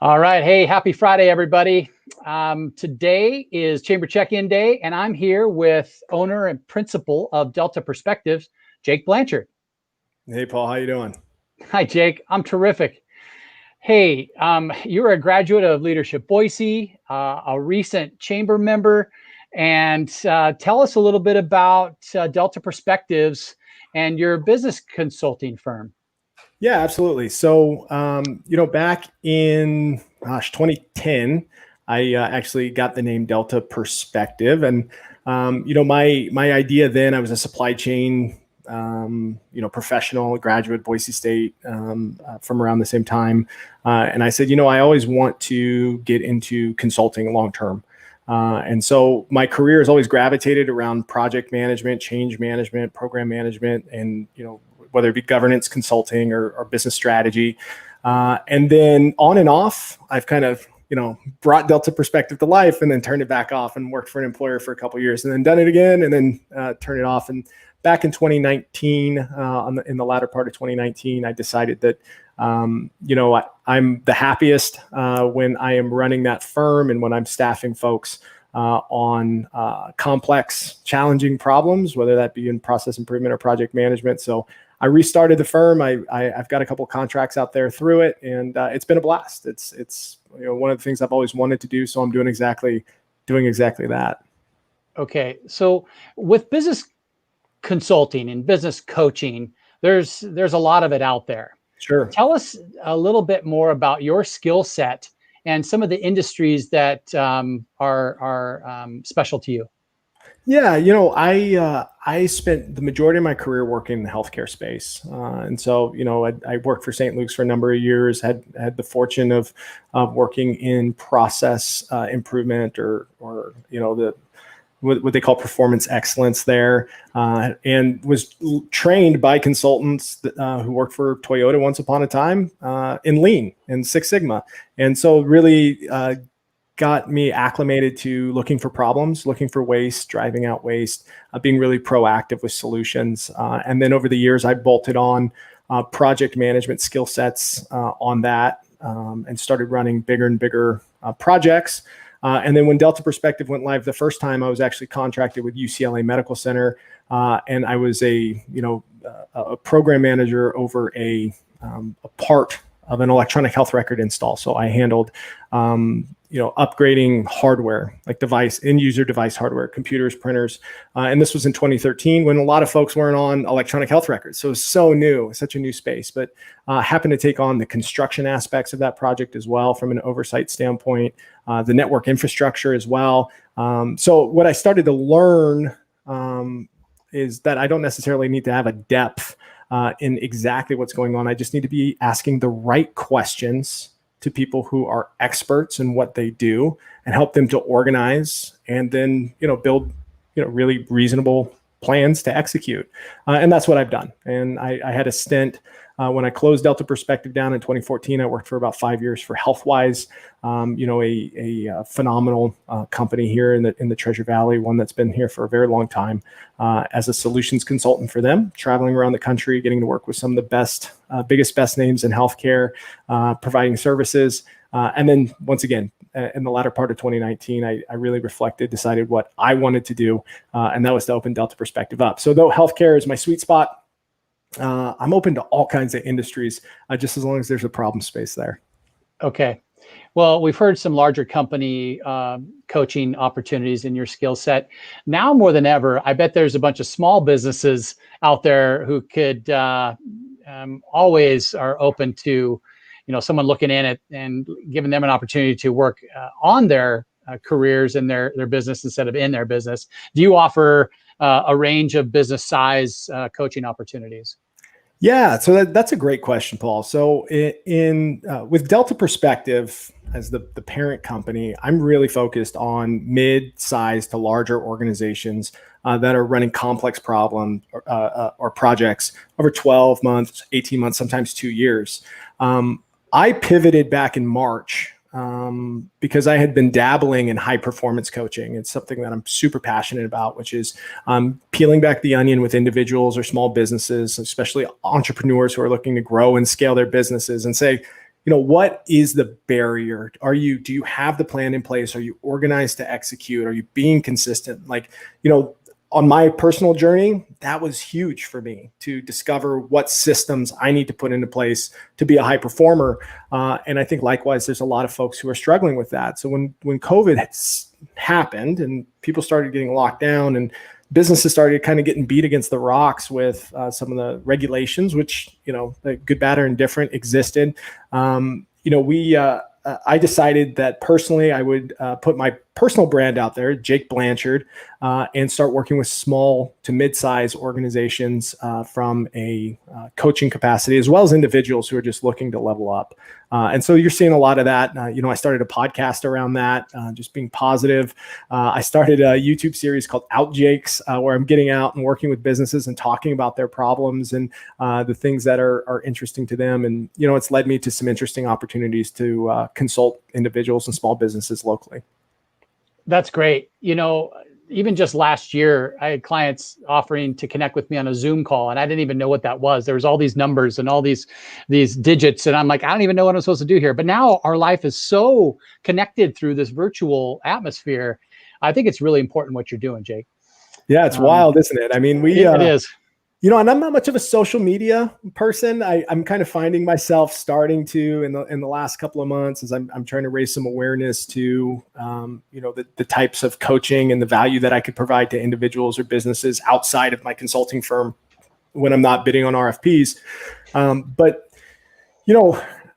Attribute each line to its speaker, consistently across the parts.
Speaker 1: All right. Hey, happy Friday, everybody. Today is Chamber Check-in Day, and I'm here with owner and principal of Delta Perspectives, Jake Blanchard.
Speaker 2: Hey, Paul, how you doing?
Speaker 1: Hi, Jake. I'm terrific. Hey, you're a graduate of Leadership Boise, a recent chamber member, and tell us a little bit about Delta Perspectives and your business consulting firm.
Speaker 2: Yeah, absolutely. So, back in 2010, I actually got the name Delta Perspective, and my idea then, I was a supply chain, professional, graduate, Boise State, from around the same time, and I said, I always want to get into consulting long term. And so my career has always gravitated around project management, change management, program management, and whether it be governance consulting or business strategy. And then on and off, I've kind of, brought Delta Perspective to life and then turned it back off and worked for an employer for a couple of years and then done it again and then turned it off. And back in 2019, in the latter part of 2019, I decided that, I'm the happiest when I am running that firm and when I'm staffing folks on complex, challenging problems, whether that be in process improvement or project management. So I restarted the firm. I've got a couple of contracts out there through it, and it's been a blast. It's one of the things I've always wanted to do. So I'm doing exactly that.
Speaker 1: Okay, so with business consulting and business coaching, there's a lot of it out there.
Speaker 2: Sure.
Speaker 1: Tell us a little bit more about your skill set and some of the industries that are special to you.
Speaker 2: Yeah, I spent the majority of my career working in the healthcare space, and so I worked for St. Luke's for a number of years. Had the fortune of working in process improvement or the what they call performance excellence there, and was trained by consultants who worked for Toyota once upon a time in Lean and Six Sigma, and so really got me acclimated to looking for problems, looking for waste, driving out waste, being really proactive with solutions. And then over the years, I bolted on project management skill sets on that and started running bigger and bigger projects. And then when Delta Perspective went live the first time, I was actually contracted with UCLA Medical Center, and I was a program manager over a part of an electronic health record install. So I handled upgrading hardware, like end user device hardware, computers, printers. And this was in 2013 when a lot of folks weren't on electronic health records. So it was so new, such a new space, but happened to take on the construction aspects of that project as well from an oversight standpoint, the network infrastructure as well. So what I started to learn is that I don't necessarily need to have a depth in exactly what's going on. I just need to be asking the right questions to people who are experts in what they do and help them to organize and then, build, really reasonable plans to execute. And that's what I've done. And I had a stint when I closed Delta Perspective down in 2014. I worked for about 5 years for HealthWise, a phenomenal company here in the Treasure Valley, one that's been here for a very long time, as a solutions consultant for them, traveling around the country, getting to work with some of the biggest names in healthcare, providing services. And then once again, in the latter part of 2019, I really reflected, decided what I wanted to do, and that was to open Delta Perspective up. So though healthcare is my sweet spot, I'm open to all kinds of industries, just as long as there's a problem space there.
Speaker 1: Okay. Well, we've heard some larger company coaching opportunities in your skill set. Now more than ever, I bet there's a bunch of small businesses out there who could always are open to, someone looking in it and giving them an opportunity to work on their careers in their business instead of in their business. Do you offer a range of business size coaching opportunities?
Speaker 2: Yeah, so that's a great question, Paul. So with Delta Perspective as the parent company, I'm really focused on mid-sized to larger organizations that are running complex problems or projects over 12 months, 18 months, sometimes 2 years. I pivoted back in March because I had been dabbling in high performance coaching. It's something that I'm super passionate about, which is peeling back the onion with individuals or small businesses, especially entrepreneurs who are looking to grow and scale their businesses, and say, what is the barrier? Do you have the plan in place? Are you organized to execute? Are you being consistent? On my personal journey, that was huge for me to discover what systems I need to put into place to be a high performer. And I think likewise, there's a lot of folks who are struggling with that. So when COVID happened and people started getting locked down and businesses started kind of getting beat against the rocks with some of the regulations, which, good, bad, or indifferent existed, I decided that personally I would put my personal brand out there, Jake Blanchard, and start working with small to mid-size organizations from a coaching capacity, as well as individuals who are just looking to level up. And so you're seeing a lot of that. I started a podcast around that, just being positive. I started a YouTube series called Out Jakes, where I'm getting out and working with businesses and talking about their problems and the things that are interesting to them. And, it's led me to some interesting opportunities to consult individuals and small businesses locally.
Speaker 1: That's great. Even just last year, I had clients offering to connect with me on a Zoom call, and I didn't even know what that was. There was all these numbers and all these digits, and I'm like, I don't even know what I'm supposed to do here. But now our life is so connected through this virtual atmosphere. I think it's really important what you're doing, Jake.
Speaker 2: Yeah, it's wild, isn't it? I mean,
Speaker 1: it is.
Speaker 2: And I'm not much of a social media person. I'm kind of finding myself starting to in the last couple of months as I'm trying to raise some awareness to the types of coaching and the value that I could provide to individuals or businesses outside of my consulting firm when I'm not bidding on RFPs. But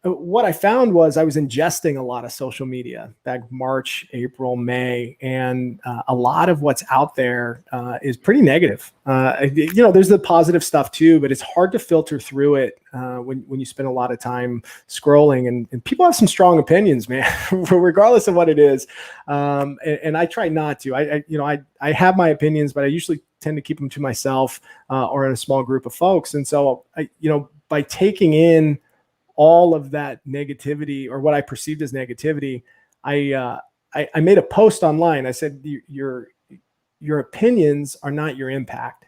Speaker 2: what I found was I was ingesting a lot of social media back March, April, May, and a lot of what's out there is pretty negative. There's the positive stuff too, but it's hard to filter through it when you spend a lot of time scrolling. And people have some strong opinions, man, regardless of what it is. And I try not to. I have my opinions, but I usually tend to keep them to myself or in a small group of folks. And so, by taking in all of that negativity or what I perceived as negativity, I made a post online. I said, your opinions are not your impact.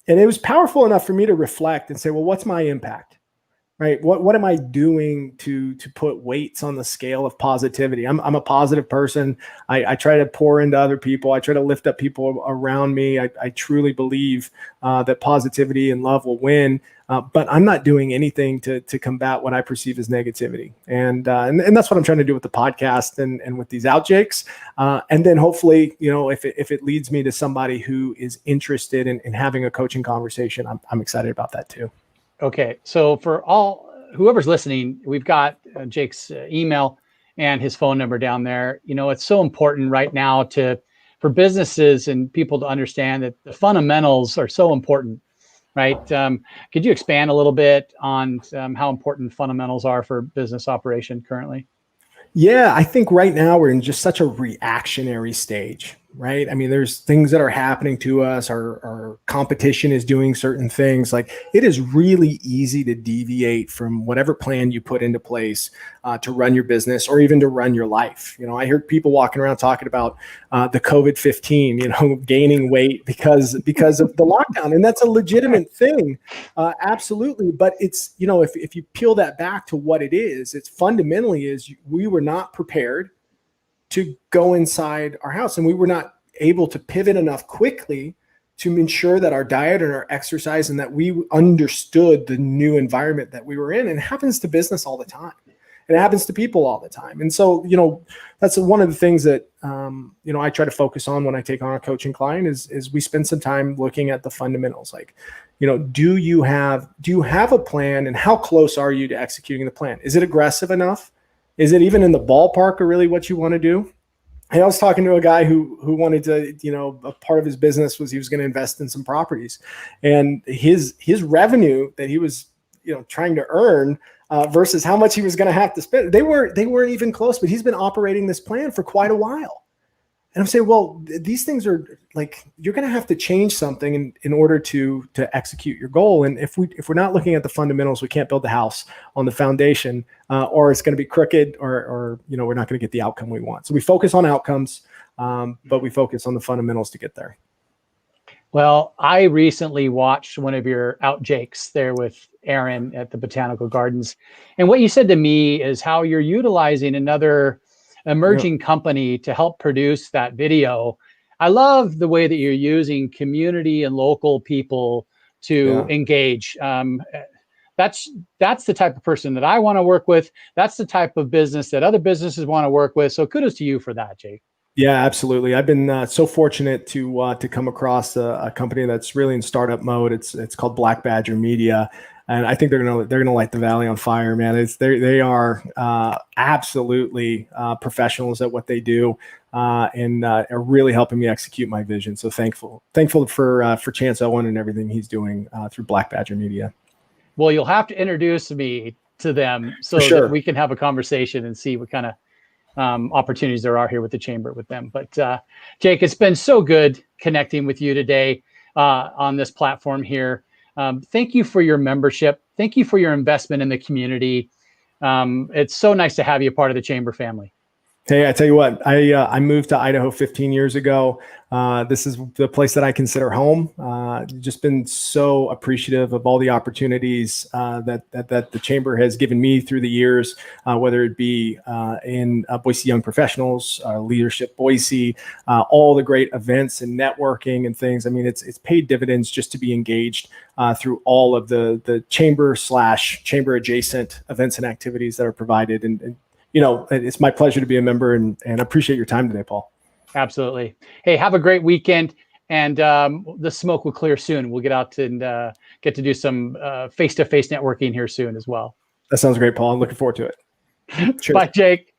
Speaker 2: And it was powerful enough for me to reflect and say, well, what's my impact? Right? What am I doing to put weights on the scale of positivity? I'm a positive person. I try to pour into other people. I try to lift up people around me. I truly believe that positivity and love will win. But I'm not doing anything to combat what I perceive as negativity. And that's what I'm trying to do with the podcast and with these outjakes. And then hopefully, if it leads me to somebody who is interested in having a coaching conversation, I'm excited about that too.
Speaker 1: Okay. So for whoever's listening, we've got Jake's email and his phone number down there. It's so important right now for businesses and people to understand that the fundamentals are so important. Right. Could you expand a little bit on how important fundamentals are for business operation currently?
Speaker 2: Yeah, I think right now we're in just such a reactionary stage, right? I mean, there's things that are happening to us. Our competition is doing certain things. Like, it is really easy to deviate from whatever plan you put into place to run your business or even to run your life. I heard people walking around talking about the COVID-15, gaining weight because of the lockdown, and that's a legitimate thing, absolutely. But it's if you peel that back to what it is, it's fundamentally is we were not prepared to go inside our house, and we were not able to pivot enough quickly to ensure that our diet and our exercise and that we understood the new environment that we were in. And it happens to business all the time. And it happens to people all the time. And so, that's one of the things that, I try to focus on when I take on a coaching client is we spend some time looking at the fundamentals. Like, do you have a plan, and how close are you to executing the plan? Is it aggressive enough? Is it even in the ballpark of really what you want to do? I was talking to a guy who wanted to, a part of his business was he was going to invest in some properties, and his revenue that he was, trying to earn versus how much he was going to have to spend, they weren't even close. But he's been operating this plan for quite a while. And I'm saying, well, these things are like, you're going to have to change something in order to execute your goal. And if we're not looking at the fundamentals, we can't build the house on the foundation, or it's going to be crooked, or we're not going to get the outcome we want. So we focus on outcomes, but we focus on the fundamentals to get there.
Speaker 1: Well, I recently watched one of your out Jakes there with Aaron at the Botanical Gardens. And what you said to me is how you're utilizing another
Speaker 2: Yeah,
Speaker 1: emerging company to help produce that video. I love the way that you're using community and local people to
Speaker 2: yeah.
Speaker 1: engage. That's that's the type of person that I want to work with. That's the type of business that other businesses want to work with. So kudos to you for that, Jake.
Speaker 2: Yeah, absolutely. I've been so fortunate to come across a company that's really in startup mode. It's called Black Badger Media, and I think they're gonna light the valley on fire, man. They are absolutely professionals at what they do, and are really helping me execute my vision. So thankful for Chance Owen and everything he's doing through Black Badger Media.
Speaker 1: Well, you'll have to introduce me to them
Speaker 2: For
Speaker 1: so that
Speaker 2: sure.
Speaker 1: we can have a conversation and see what kind of opportunities there are here with the chamber with them. But Jake, it's been so good connecting with you today on this platform here. Thank you for your membership. Thank you for your investment in the community. It's so nice to have you part of the chamber family.
Speaker 2: Hey, I tell you what, I moved to Idaho 15 years ago. This is the place that I consider home. Just been so appreciative of all the opportunities that the chamber has given me through the years, whether it be in Boise Young Professionals, Leadership Boise, all the great events and networking and things. I mean, it's paid dividends just to be engaged through all of the chamber adjacent events and activities that are provided. And it's my pleasure to be a member and appreciate your time today, Paul.
Speaker 1: Absolutely. Hey, have a great weekend. And the smoke will clear soon. We'll get out and get to do some face-to-face networking here soon as well.
Speaker 2: That sounds great, Paul. I'm looking forward to it. Cheers.
Speaker 1: Bye, Jake.